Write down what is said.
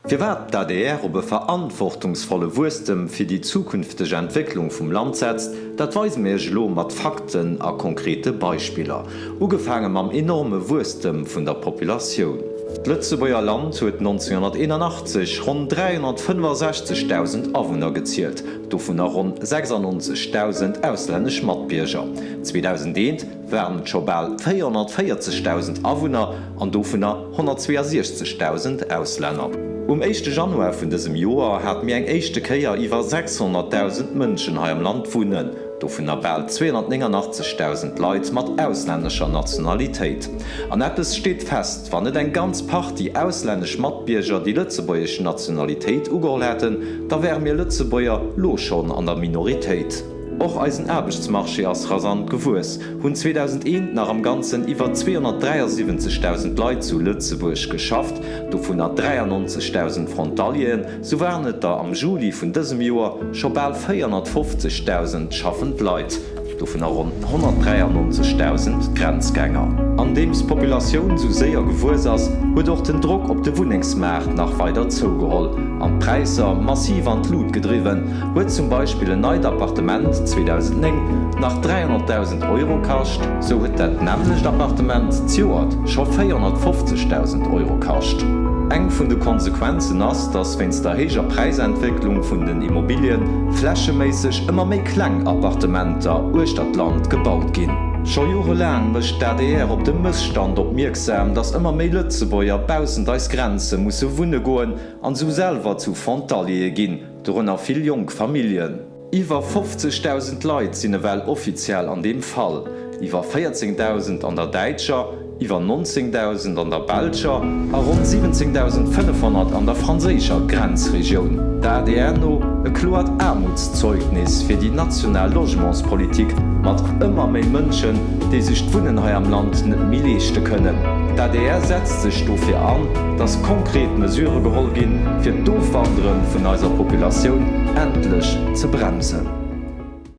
Fir wat d'ADR op e verantwortungsvolle Wurstem fir die zukünftige Entwicklung vum Land setzt, dat weis méch lo mat Fakten a konkrete Beispieler, ugefangen am enorme Wurstem vun der Populationun. Lützebauer Land huet 1981 rund 365.000 Awohner gezielt, dovun rund 96.000 ausländsch Matbierger. 2010 wären schobal 440.000 Awohner an dovunner 162.000 Ausländer. 1. Januar vun diesem Joar hat mir eng echte Käier iwwer 600.000 Mënschen ha am Land vunnen, do vun bald 289.000 Leiit mat ausländscher Nationalitéit. An Appes steht fest, wann net eng ganz Part die auslännesch Matbierger die lützebäuersche Nationalitéit ugeholl hätten, da wär mir Lützebäuer lo schon an der Minoritéit. Och eisen Erbechtsmarsche ass rasant gewus, hunn 2001 nach am ganzen iwwer 273.000 Leiit zu Lützeburg geschafft, do vun 93.000 Frontalien, so wärnet da am Juli vun dësem Joer schobal 450.000 schaffend Leiit, do vun rund 193.000 Grenzgänger. An dems Populationun zu séier gewus ass, huet och den Druck op de Wuningsmäert nach weiter zougeholl, an Preiser massiv an Lut gedriwen, huet zum Beispiel ein neues Appartement 2009 nach 300.000 € kascht, so huet dat nämlichlecht Appartement zuert schon 450.000 € kascht. Eng vun de Konsequenzen ass, dats wenns der heger Preisentwicklung vun den Immobilien flächemäßig immer méi Klengappartementer Urstadtland gebaut ginn. Scho jorelang mecht d'ADR op dem Mëssstand opmerksam, dats ëmmer méi Lützebäuer bausend als Grenze musse wunne goen an zuselver zu Frontalie ginn, dorënner vill jong Familien. Iwer 50.000 Leiit sinn well offiziell an dem Fall, iwwer 14.000 an der Deitscher, iwwer 19.000 an der Belger a rund 17.500 an der franzécher Grenzregioun. D'ADR no e kloert Armutszeugnis fir die national Logementspolitik mat ëmmer méi Mënschen, déi sech d'Wunnen hai am Land net mileeschte kënnen. D'ADR setzt sech dofir an, dats konkret Mesure geholl ginn fir d'Ofwanderen vun eiser Populationun endlech ze bremsen.